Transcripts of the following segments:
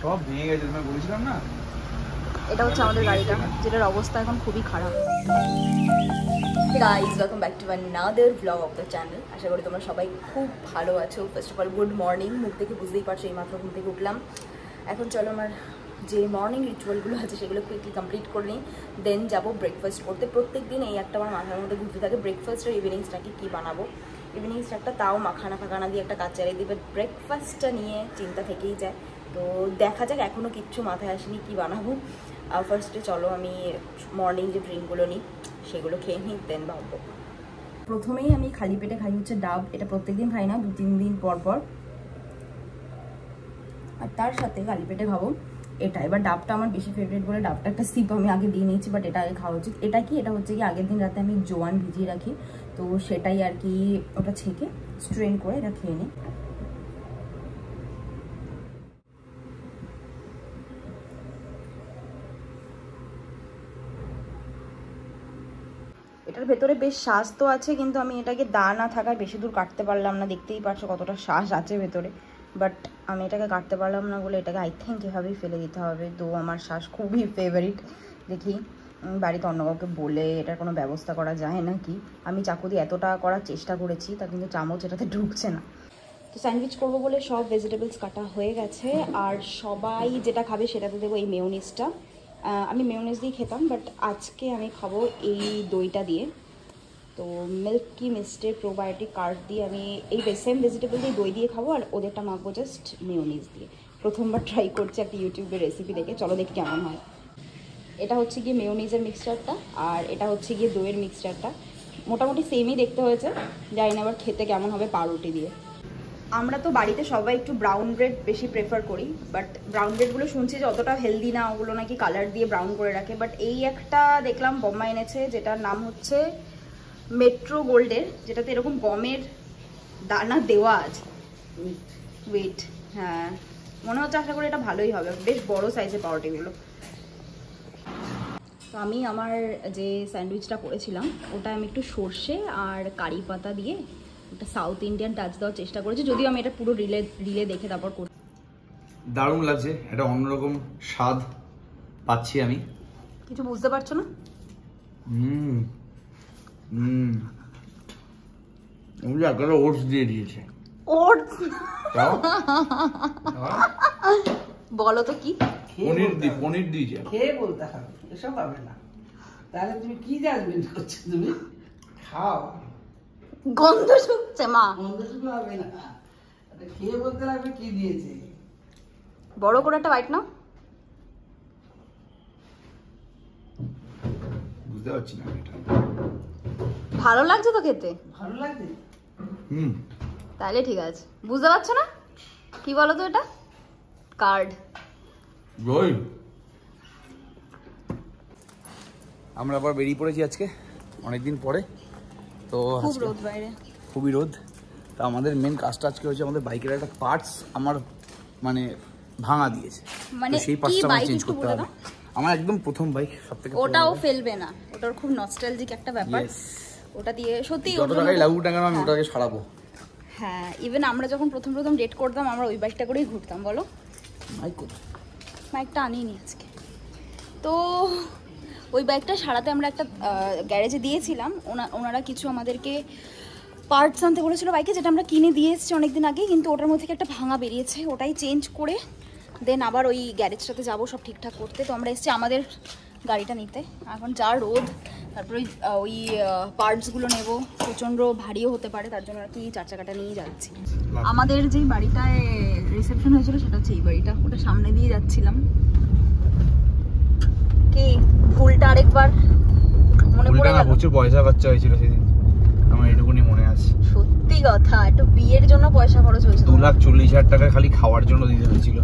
সব ভেঙে গেছে, তোমায় বলেছিলাম না। এটা হচ্ছে আমাদের গাড়িটা, যেটার অবস্থা এখন খুবই খারাপ। Guys, welcome back to another blog of the channel. আশা করি তোমরা সবাই খুব ভালো আছো। First of all good morning. মুখ থেকে বুঝতেই পারছো এইমাত্র ঘুম থেকে উঠলাম। এখন চলো আমার যে মর্নিং রিচুয়ালগুলো আছে সেগুলো কুইকলি কমপ্লিট করে নিই, দেন যাবো ব্রেকফাস্ট করতে। প্রত্যেক দিন এই একটা আমার মাথার মধ্যে ঘুরতে থাকে, ব্রেকফাস্ট আর ইভিনিং স্ন্যাকে কী বানাবো। ইভিনিং স্ন্যাকটা তাও মাখানা ফাখানা দিয়ে একটা কাজ চালিয়ে দিই, বাট ব্রেকফাস্টটা নিয়ে চিন্তা থেকেই যায়। তো দেখা যাক, এখনও কিচ্ছু মাথায় আসেনি কী বানাবো। ফার্স্টে চলো আমি মর্নিং যে ড্রিঙ্কগুলো নিই সেগুলো খেয়ে নিই, দেন ভাববো। প্রথমেই আমি খালি পেটে খাই হচ্ছে ডাব। এটা প্রত্যেকদিন খাই না, 2-3 দিন পর পর। আর তার সাথে খালি পেটে খাবো এটা। এবার ডাবটা আমার বেশি ফেভারিট বলে ডাবটা একটা সিপ আমি আগে দিয়ে নিয়েছি, বাট এটা আগে খাওয়া উচিত। এটা কি, এটা হচ্ছে কি আগের দিন রাতে আমি জোয়ান ভিজিয়ে রাখি, তো সেটাই আর কি, ওটা ছেঁকে স্ট্রেন করে এটা খেয়ে নিই। এটার ভেতরে বেশ শ্বাস তো আছে, কিন্তু আমি এটাকে দা না থাকায় বেশি দূর কাটতে পারলাম না। দেখতেই পারছো কতটা শ্বাস আছে ভেতরে, বাট আমি এটাকে কাটতে পারলাম না বলে এটাকে আই থিঙ্ক এভাবেই ফেলে দিতে হবে। তো আমার শ্বাস খুবই ফেভারিট। দেখি বাড়িতে অন্য কাউকে বলে এটার কোনো ব্যবস্থা করা যায় নাকি। আমি চাকু দিয়ে এতটা করার চেষ্টা করেছি, তা কিন্তু চামচ এটাতে ঢুকছে না। তো স্যান্ডউইচ করবো বলে সব ভেজিটেবলস কাটা হয়ে গেছে, আর সবাই যেটা খাবে সেটাতে দেবো এই মেয়োনিজটা। আমি মেয়োনিজ দিয়ে খেতাম, বাট আজকে আমি খাবো এই দইটা দিয়ে। তো মিল্কি মিস্টের প্রোবায়োটিক কার্ড দিয়ে আমি এই সেম ভেজিটেবল দিয়ে দই দিয়ে খাবো, আর ওদেরটা মাখবো জাস্ট মেয়োনিজ দিয়ে। প্রথমবার ট্রাই করছি একটা ইউটিউবের রেসিপি দেখে, চলো দেখি কেমন হয়। এটা হচ্ছে গিয়ে মেয়োনিজের মিক্সচারটা, আর এটা হচ্ছে গিয়ে দইয়ের মিক্সচারটা। মোটামুটি সেমই দেখতে হয়েছে, জানি না আবার খেতে কেমন হবে পাউরুটি দিয়ে। আমরা তো বাড়িতে সবাই একটু ব্রাউন ব্রেড বেশি প্রেফার করি, বাট ব্রাউন ব্রেডগুলো শুনছি যে অতটা হেলদি না, ওগুলো নাকি কালার দিয়ে ব্রাউন করে রাখে। বাট এই একটা দেখলাম বম্মা এনেছে, যেটার নাম হচ্ছে মেট্রো গোল্ডের, যেটাতে এরকম গমের দানা দেওয়া আছে। ওয়েট, হ্যাঁ মনে হচ্ছে, আশা করি এটা ভালোই হবে। বেশ বড় সাইজের পাউরুটিগুলো। তো আমি আমার যে স্যান্ডউইচটা করেছিলাম ওটা আমি একটু সর্ষে আর কারি পাতা দিয়ে একটা সাউথ ইন্ডিয়ান টাচ দেওয়ার চেষ্টা করেছি, যদিও আমি এটা পুরো রিলে দেখে তারপর করি। দারুণ লাগছে, এটা অন্যরকম স্বাদ পাচ্ছি আমি। কিছু বুঝতে পারছো না? ওটস দিয়ে দিয়েছে। ওটস বলো তো কি? পনির দিয়েছে। খেয়ে বলতে হবে, এসব পাবে না। তাহলে তুমি কি জাজমেন্ট করছো? তুমি খাও, গন্ধ শুকছে মা। গন্ধ শুকলে হবে না, খেয়ে বলতে লাগবে কি দিয়েছে। বড় করে একটা বাইট নাও। বুঝতে পারছি না এটা ভালো লাগছে তো খেতে? ভালো লাগছে। তাহলে ঠিক আছে। বুঝতে পারছো না কি বলো তো? এটা কার্ড। আমরা আবার বেরিয়ে পড়েছি আজকে অনেকদিন পরে। তো খুব রোদ বাইরে, খুবই রোদ। তো আমাদের মেন কাজটা আজকে হচ্ছে, আমাদের বাইকের একটা পার্টস আমার মানে ভাঙা দিয়েছে, মানে সেই পার্টসটা আমার চেঞ্জ করতে হবে। আমার একদম প্রথম বাইক, সবথেকে ওটাও ফেলবে না, ওটার খুব নস্টালজিক একটা ব্যাপার। ওটা দিয়ে সত্যি যত টাকাই লাগুক না কেন আমি ওটাকে সারাবো। হ্যাঁ, ইভেন আমরা যখন প্রথম ডেট করতাম আমরা ওই বাইকটা করেই ঘুরতাম। বলো বাইকটা আনিনি আজকে। তো ওই বাইকটা সারাতে আমরা একটা গ্যারেজে দিয়েছিলাম। ওনারা কিছু আমাদেরকে পার্টস আনতে বলেছিল বাইকে, যেটা আমরা কিনে দিয়ে এসেছি অনেকদিন আগে, কিন্তু ওটার মধ্যে একটা ভাঙা বেরিয়েছে। ওটাই চেঞ্জ করে দেন আবার ওই গ্যারেজটাতে যাবো সব ঠিকঠাক করতে। তো আমরা এসেছি আমাদের গাড়িটা নিতে। এখন যা রোদ, তারপরে ওই পার্টসগুলো নেব, প্রচণ্ড ভারীও হতে পারে, তার জন্য আর কি 4 চাকাটা নিয়ে যাচ্ছি। আমাদের যেই বাড়িটায় রিসেপশন হয়েছিল সেটা হচ্ছে এই বাড়িটা, ওটা সামনে দিয়ে যাচ্ছিলাম। কি ফুলটা আরেকবার মনে পড়ে গেল? প্রচুর পয়সা খরচা হয়েছিল সেদিন, আমার এটুকুনি মনে আছে। সত্যি কথা, একটু বিয়ের জন্য পয়সা খরচ হয়েছিল। 2,40,000 টাকা খালি খাওয়ার জন্য দিতে হয়েছিল,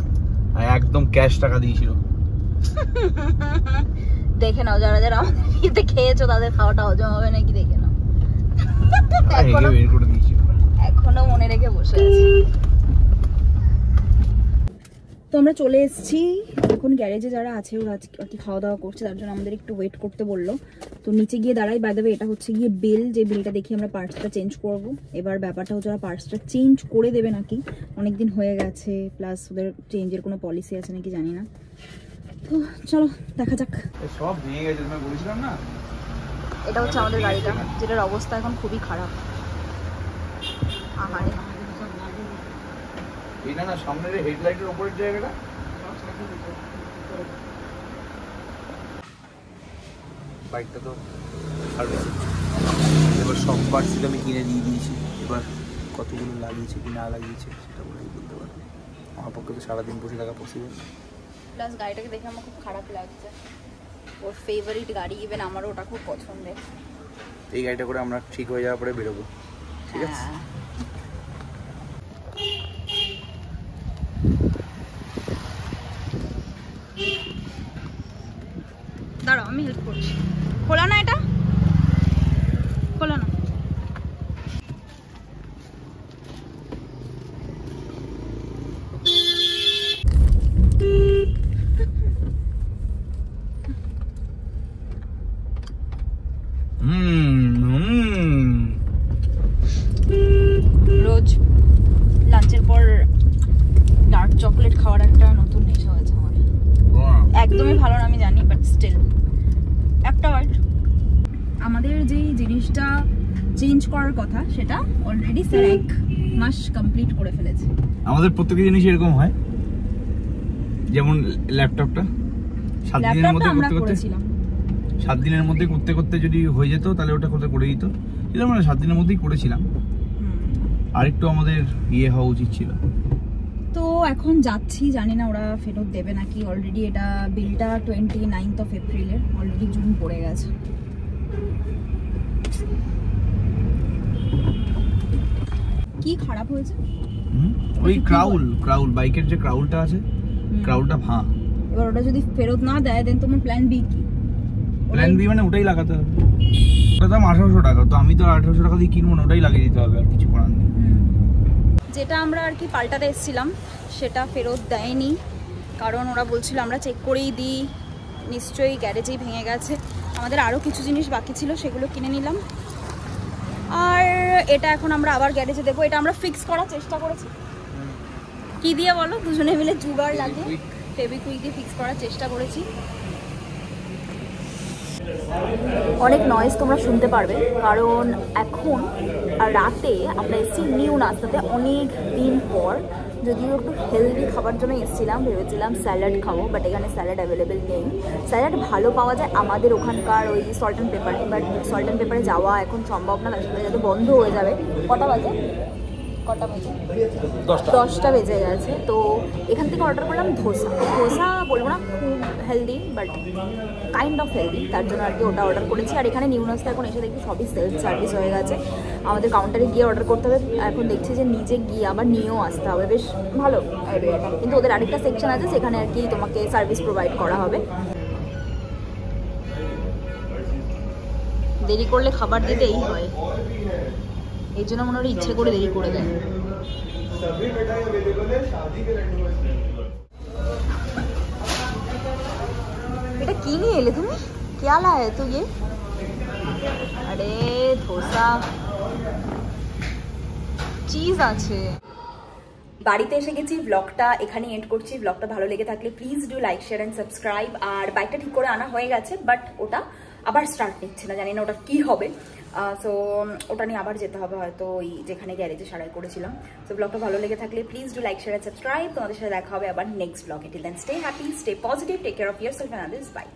আর একদম ক্যাশ টাকা দিয়েছিল। দেখে নাও, যারা যারা আমাদের বিয়েতে খেয়েছো তাদের খাওয়াটা হজম হবে নাকি দেখে নাও। এখনো মনে রেখে বসে আছি। তো আমরা চলে এসেছি এখন গ্যারেজে যারা আছে ওরা আর কি খাওয়া দাওয়া করছে, তার জন্য আমাদের একটু ওয়েট করতে বললো। তো নিচে গিয়ে দাঁড়াই। বাই দ্য ওয়ে এটা হচ্ছে গিয়ে বিল, যে বিলটা দেখি আমরা পার্টসটা চেঞ্জ করব। এবার ব্যাপারটা হচ্ছে ওরা পার্টসটা চেঞ্জ করে দেবে নাকি, অনেকদিন হয়ে গেছে, প্লাস ওদের চেঞ্জের কোনো পলিসি আছে নাকি জানি না। তো চলো দেখা যাক। সব ভেঙে গেছে, তোমায় বলেছিলাম না। এটা হচ্ছে আমাদের গাড়িটা, যেটার অবস্থা এখন খুবই খারাপ। আহারে এটা না সামনের হেডলাইটের উপরের জায়গাটা, বাইকটা তো এবার সব পার্টসই আমি কিনে দিয়ে দিয়েছি। এবার কতগুলো লাগিয়েছে কি না লাগিয়েছে সেটা বলেই বলতে পারবো। আমার পক্ষে তো সারাদিন বসে থাকা পসিবল। প্লাস গাড়িটাকে দেখে আমার খুব খারাপ লাগছে। ওর ফেভারিট গাড়ি, ইভেন আমারও ওটা খুব পছন্দের। এই গাড়িটা করে আমরা ঠিক হয়ে যাওয়ার পরে বেরোবো, ঠিক আছে? দাঁড়াও আমি হেল্প করছি। খোলা না, এটা খোলা না। রোজ লাঞ্চের পর ডার্ক চকলেট খাওয়ার একটা নতুন নেশা হয়েছে আমার। একদমই ভালো না আমি জানি, বাট স্টিল একটা ওয়ার্ড। আমাদের যেই জিনিসটা চেঞ্জ করার কথা সেটা অলরেডি স্যার 1 মাস কমপ্লিট করে ফেলেছে। আমাদের প্রত্যেকটা জিনিস এরকম হয়, যেমন ল্যাপটপটা 7 দিনের মধ্যে করতে করতে 7 দিনের মধ্যে করতে করতে যদি হয়ে যেত তাহলে ওটা করে দিত। এটা আমরা 7 দিনের মধ্যেই করেছিলাম, আর একটু আমাদের হওয়া উচিত ছিল। তো এখন যাচ্ছি, জানি না ওরা ফেরত দেবে নাকি। অলরেডি এটা বিলটা 29 এপ্রিলের, অলরেডি জুন পড়ে গেছে। কি খারাপ হয়েছে? ওই ক্রাউল বাইকের যে ক্রাউলটা আছে, ক্রাউলটা ভাঙা। এবার ওটা যদি ফেরত না দেয় দেন তোমার প্ল্যান বি কি? প্ল্যান বি মানে ওটাই লাগাতে হবে। ওটা দাম 1800 টাকা, তো আমি তো 1800 টাকা দিয়ে কিনবো না, ওটাই লাগিয়ে দিতে হবে, আর কিছু করার নেই। যেটা আমরা আর কি পাল্টাতে এসেছিলাম সেটা ফেরত দেয়নি, কারণ ওরা বলছিল আমরা চেক করেই দিই, নিশ্চয়ই গ্যারেজেই ভেঙে গেছে। আমাদের আরও কিছু জিনিস বাকি ছিল, সেগুলো কিনে নিলাম। আর এটা এখন আমরা আবার গ্যারেজে দেবো। এটা আমরা ফিক্স করার চেষ্টা করেছি। কি দিয়ে বলো? দুজনে মিলে জুগাড় লাগে, ফেভিকুইক দিয়ে ফিক্স করার চেষ্টা করেছি। অনেক নয়েজ তোমরা শুনতে পারবে, কারণ এখন রাতে আমরা এসেছি নিউ নাস্তাতে অনেক দিন পর। যদিও একটু হেলদি খাবার জন্য এসেছিলাম, ভেবেছিলাম স্যালাড খাবো, বাট এখানে স্যালাড অ্যাভেলেবেল নেই। স্যালাড ভালো পাওয়া যায় আমাদের ওখানকার ওই সল্ট অ্যান্ড পেপারে, বাট সল্ট অ্যান্ড পেপারে যাওয়া এখন সম্ভব না, তার সাথে যাতে বন্ধ হয়ে যাবে। কটা বাজে? 10টা বেজে গেছে। তো এখান থেকে অর্ডার করলাম ধোসা বলবো না খুব healthy, but kind of healthy, তার জন্য আর কি ওটা অর্ডার করেছি। আর এখানে নিউ নাস্তা এখন এসে দেখি সবই সেলফ সার্ভিস হয়ে গেছে, আমাদের কাউন্টারে গিয়ে অর্ডার করতে হবে। এখন দেখছি যে নিজে গিয়ে আবার নিয়েও আসতে হবে, বেশ ভালো আইডিয়াটা। কিন্তু ওদের আরেকটা সেকশন আছে যেখানে আর কি তোমাকে সার্ভিস প্রোভাইড করা হবে। দেরি করলে খাবার দিতেই হয়, এই জন্য মনে হয় ইচ্ছে করে দেরি করে দেয়। এটা কি নিয়ে এলে তুমি? क्या लाया है तू ये? अरे ধোসা চিজ আছে। বাড়িতে এসে গেছি, ব্লগটা এখানে এন্ড করছি। ব্লগটা ভালো লেগে থাকলে please do like share and subscribe. আর বাইকটা ঠিক করে আনা হয়ে গেছে, বাট ওটা আবার স্টার্ট নিচ্ছে না, জানি না ওটা কি হবে। সো ওটা নিয়ে আবার যেতে হবে হয়তো ওই যেখানে গ্যারেজে সারাই করেছিলাম। সো ব্লগটা ভালো লেগে থাকলে please do like share and subscribe. তোমাদের সাথে দেখা হবে আবার নেক্সট ব্লগে। Till then stay happy, stay positive, take care of yourself and others. By.